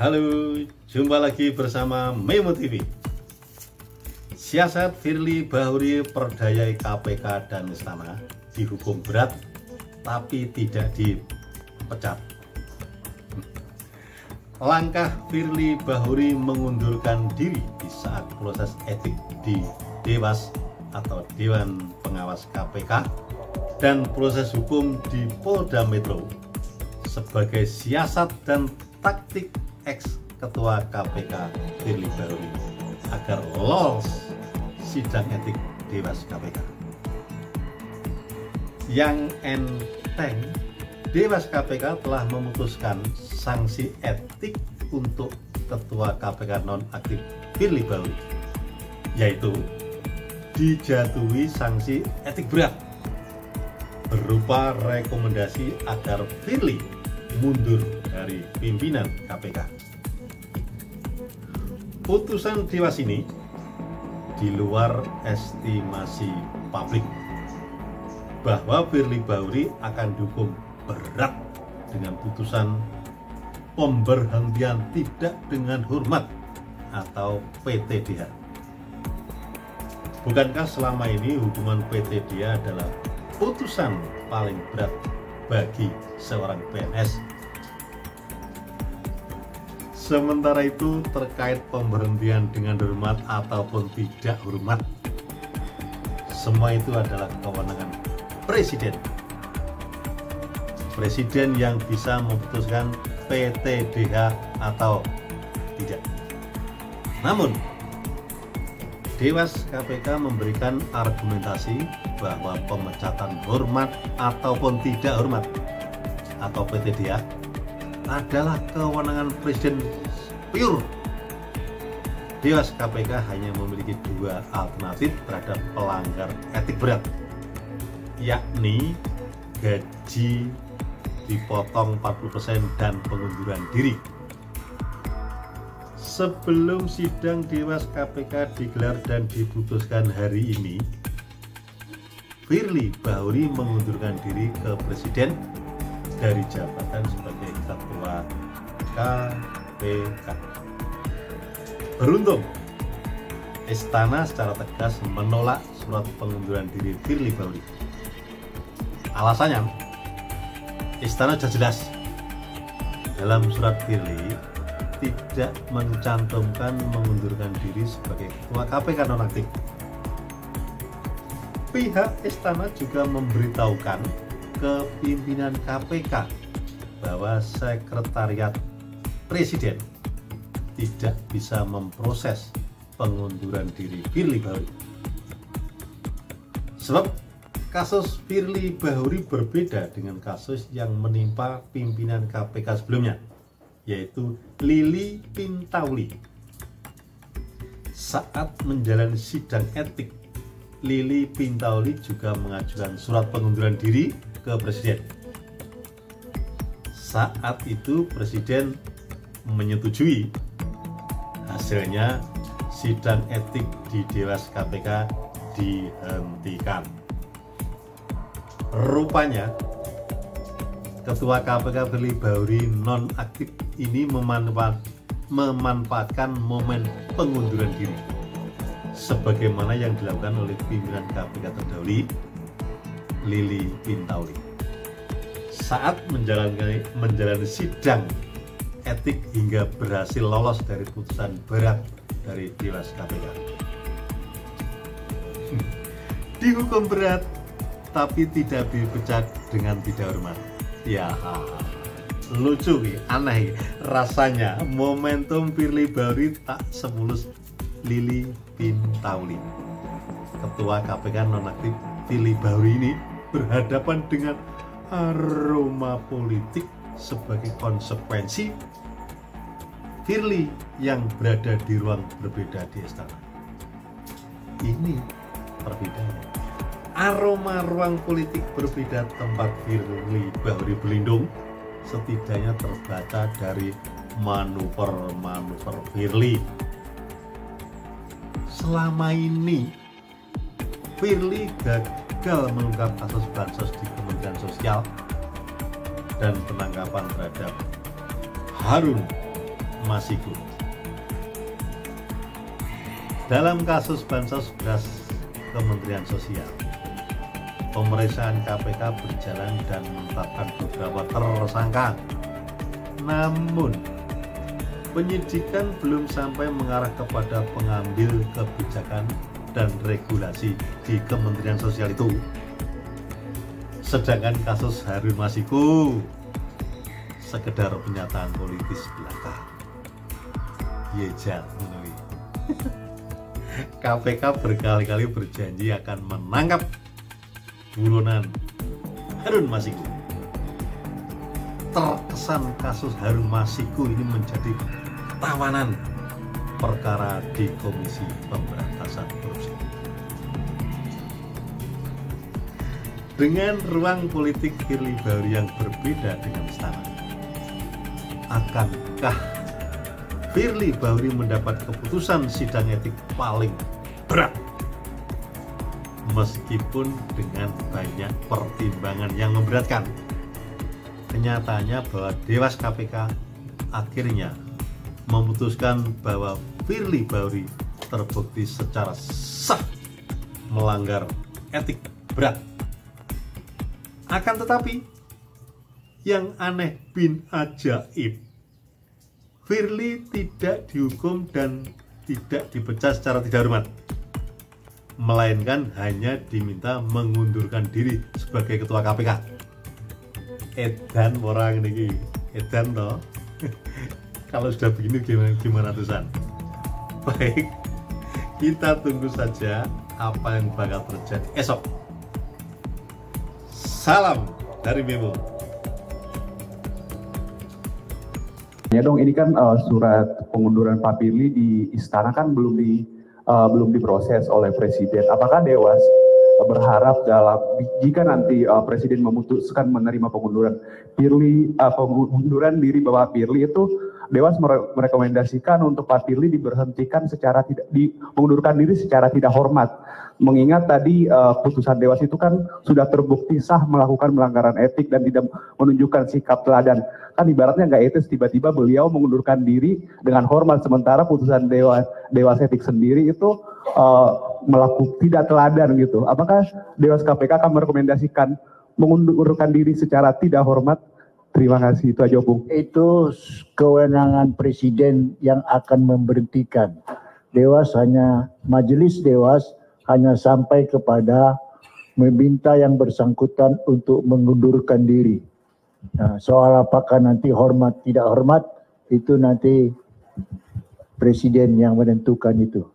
Halo, jumpa lagi bersama Memo TV. Siasat Firly Bahuri perdayai KPK dan Istana dihukum berat tapi tidak dipecat. Langkah Firly Bahuri mengundurkan diri di saat proses etik di Dewas atau Dewan Pengawas KPK dan proses hukum di Polda Metro sebagai siasat dan taktik ex-ketua KPK Firly Bahuri agar lolos sidang etik Dewas KPK. Yang enteng, Dewas KPK telah memutuskan sanksi etik untuk ketua KPK nonaktif Firly Bahuri, yaitu dijatuhi sanksi etik berat berupa rekomendasi agar Firly mundur dari pimpinan KPK. Putusan Dewas ini di luar estimasi publik bahwa Firly Bahuri akan dihukum berat dengan putusan pemberhentian tidak dengan hormat atau PTDH. Bukankah selama ini hukuman PTDH adalah putusan paling berat bagi seorang PNS? Sementara itu, terkait pemberhentian dengan hormat ataupun tidak hormat, semua itu adalah kewenangan Presiden. Presiden yang bisa memutuskan PTDH atau tidak. Namun, Dewas KPK memberikan argumentasi bahwa pemecatan hormat ataupun tidak hormat atau PTDH adalah kewenangan Presiden pure. Dewas KPK hanya memiliki dua alternatif terhadap pelanggar etik berat, yakni gaji dipotong 40% dan pengunduran diri. Sebelum sidang Dewas KPK digelar dan diputuskan hari ini, Firly Bahuri mengundurkan diri ke Presiden dari jabatan sebagai Ketua KPK. Beruntung, Istana secara tegas menolak surat pengunduran diri Firly Bahuri. Alasannya, Istana sudah jelas dalam surat Firly tidak mencantumkan mengundurkan diri sebagai Ketua KPK nonaktif. Pihak Istana juga memberitahukan ke pimpinan KPK bahwa Sekretariat Presiden tidak bisa memproses pengunduran diri Firly Bahuri. Sebab kasus Firly Bahuri berbeda dengan kasus yang menimpa pimpinan KPK sebelumnya, yaitu Lili Pintauli. Saat menjalani sidang etik, Lili Pintauli juga mengajukan surat pengunduran diri ke Presiden. Saat itu Presiden menyetujui. Hasilnya sidang etik di Dewas KPK dihentikan. Rupanya Ketua KPK Firly Bahuri nonaktif ini memanfaatkan momen pengunduran diri sebagaimana yang dilakukan oleh pimpinan KPK terdahulu, Lili Pintauli, saat menjalani sidang etik hingga berhasil lolos dari putusan berat dari Dewas KPK. Dihukum berat tapi tidak dipecat dengan tidak hormat. Ya, lucu, aneh rasanya momentum Firly Bahuri tak semulus Lili Pintauli. Ketua KPK nonaktif Firly Bahuri ini berhadapan dengan aroma politik sebagai konsekuensi Firly yang berada di ruang berbeda di Istana. Ini perbedaannya. Aroma ruang politik berbeda tempat Firly Bahuri berlindung setidaknya terbaca dari manuver-manuver Firly. Selama ini Firly gagal mengungkap kasus bansos di Kementerian Sosial dan penangkapan terhadap Harun Masiku. Dalam kasus bansos beras Kementerian Sosial, pemeriksaan KPK berjalan dan menetapkan beberapa tersangka. Namun, penyidikan belum sampai mengarah kepada pengambil kebijakan dan regulasi di Kementerian Sosial itu. Sedangkan kasus Harun Masiku sekedar pernyataan politis belaka. Yejan menurut. KPK berkali-kali berjanji akan menangkap buronan Harun Masiku. Terkesan kasus Harun Masiku ini menjadi tawanan perkara di Komisi Pemberantasan Korupsi. Dengan ruang politik Firly Bahuri yang berbeda dengan istana, akankah Firly Bahuri mendapat keputusan sidang etik paling berat meskipun dengan banyak pertimbangan yang memberatkan? Kenyataannya bahwa Dewas KPK akhirnya memutuskan bahwa Firly Bahuri terbukti secara sah melanggar etik berat. Akan tetapi, yang aneh bin ajaib, Firly tidak dihukum dan tidak dipecat secara tidak hormat, melainkan hanya diminta mengundurkan diri sebagai ketua KPK. Edan orang ini, edan toh. Kalau sudah begini gimana tusan? Baik, kita tunggu saja apa yang bakal terjadi esok. Salam dari Memo. Ya dong, ini kan surat pengunduran Pak Firly di istana kan belum diproses oleh Presiden. Apakah Dewas berharap jika nanti Presiden memutuskan menerima pengunduran diri Bapak Firly itu, Dewas merekomendasikan untuk Pak Firly diberhentikan mengundurkan diri secara tidak hormat. Mengingat tadi putusan Dewas itu kan sudah terbukti sah melakukan pelanggaran etik dan tidak menunjukkan sikap teladan. Kan ibaratnya nggak etis tiba-tiba beliau mengundurkan diri dengan hormat, sementara putusan Dewas etik sendiri itu tidak teladan gitu. Apakah Dewas KPK akan merekomendasikan mengundurkan diri secara tidak hormat? Terima kasih, itu aja Bung. Itu kewenangan Presiden yang akan memberhentikan. Majelis Dewas hanya sampai kepada meminta yang bersangkutan untuk mengundurkan diri. Nah, soal apakah nanti hormat tidak hormat, itu nanti Presiden yang menentukan itu.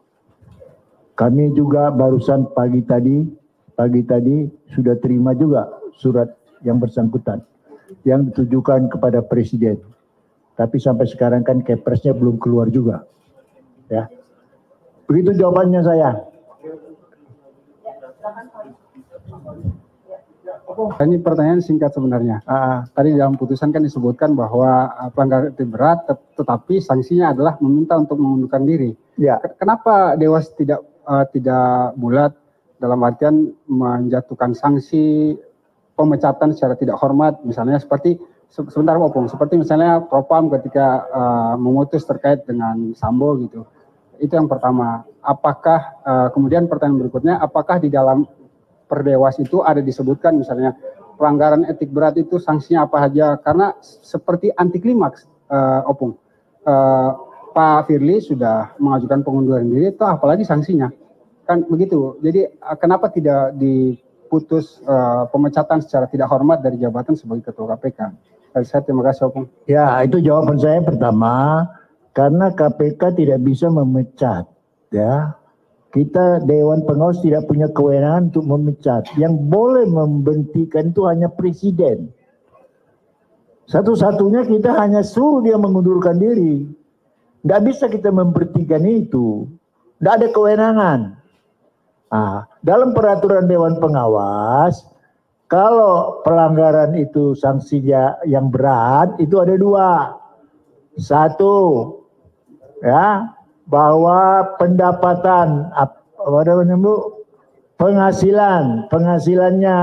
Kami juga barusan pagi tadi sudah terima juga surat yang bersangkutan yang ditujukan kepada Presiden. Tapi sampai sekarang kan kepresnya belum keluar juga. Ya. Begitu jawabannya saya. Ini pertanyaan singkat sebenarnya. Tadi dalam putusan kan disebutkan bahwa pelanggaran etik berat, tetapi sanksinya adalah meminta untuk mengundurkan diri. Ya. Kenapa Dewas tidak bulat dalam artian menjatuhkan sanksi pemecatan secara tidak hormat, misalnya seperti sebentar Opung, seperti misalnya Propam ketika memutus terkait dengan Sambo gitu. Itu yang pertama. Apakah kemudian pertanyaan berikutnya, apakah di dalam Perdewas itu ada disebutkan misalnya pelanggaran etik berat itu sanksinya apa saja? Karena seperti anti klimaks, Opung. Pak Firly sudah mengajukan pengunduran diri, toh apalagi sanksinya, kan begitu. Jadi kenapa tidak diputus pemecatan secara tidak hormat dari jabatan sebagai ketua KPK? Saya terima kasih, Opung. Ya, itu jawaban saya pertama, karena KPK tidak bisa memecat, ya. Kita Dewan Pengawas tidak punya kewenangan untuk memecat. Yang boleh memberhentikan itu hanya Presiden. Satu-satunya kita hanya suruh dia mengundurkan diri. Nggak bisa kita memberhentikan itu. Nggak ada kewenangan. Nah, dalam peraturan Dewan Pengawas, kalau pelanggaran itu sanksinya yang berat, itu ada dua. Satu, ya, bahwa pendapatan penghasilannya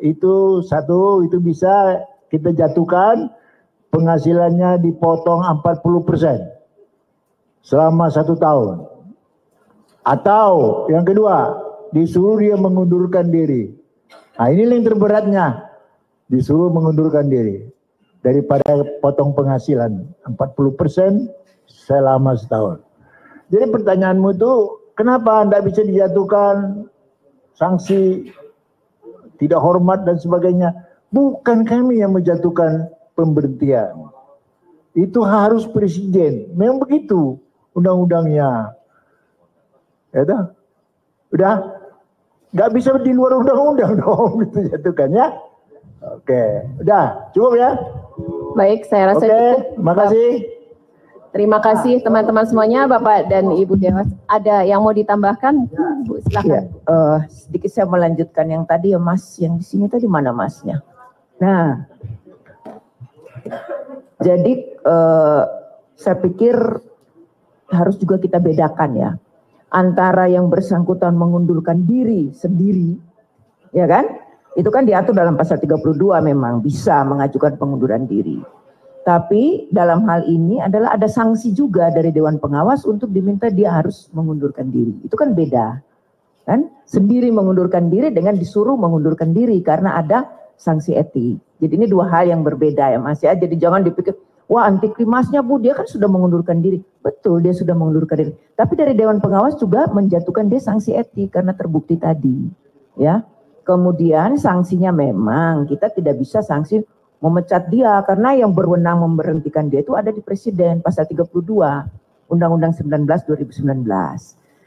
itu satu, itu bisa kita jatuhkan penghasilannya dipotong 40%. selama 1 tahun. Atau yang kedua, disuruh dia mengundurkan diri. Nah, ini yang terberatnya, disuruh mengundurkan diri daripada potong penghasilan 40% selama setahun. Jadi pertanyaanmu itu, kenapa tidak bisa dijatuhkan sanksi tidak hormat dan sebagainya? Bukan kami yang menjatuhkan pemberhentian. Itu harus presiden. Memang begitu undang-undangnya. Ya, udah, nggak bisa di luar undang-undang dong itu jatuhkan ya. Oke, udah cukup ya. Baik, saya rasa cukup. Makasih. Terima kasih teman-teman semuanya, Bapak dan Ibu Dewas. Ada yang mau ditambahkan? Bu, silakan. Ya, sedikit saya melanjutkan yang tadi ya Mas, yang di sini tadi mana Masnya? Nah, jadi saya pikir harus juga kita bedakan ya antara yang bersangkutan mengundurkan diri sendiri, ya kan? Itu kan diatur dalam pasal 32 memang bisa mengajukan pengunduran diri. Tapi dalam hal ini adalah ada sanksi juga dari Dewan Pengawas untuk diminta dia harus mengundurkan diri. Itu kan beda. Kan? Sendiri mengundurkan diri dengan disuruh mengundurkan diri karena ada sanksi etik. Jadi ini dua hal yang berbeda ya Mas ya. Jadi jangan dipikir, wah anti klimasnya Bu, dia kan sudah mengundurkan diri. Betul, dia sudah mengundurkan diri. Tapi dari Dewan Pengawas juga menjatuhkan dia sanksi etik karena terbukti tadi. Ya. Kemudian sanksinya memang kita tidak bisa sanksi memecat dia karena yang berwenang memberhentikan dia itu ada di Presiden pasal 32 Undang-Undang 19 2019.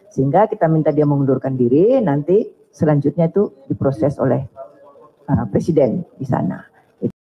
Sehingga kita minta dia mengundurkan diri, nanti selanjutnya itu diproses oleh Presiden di sana.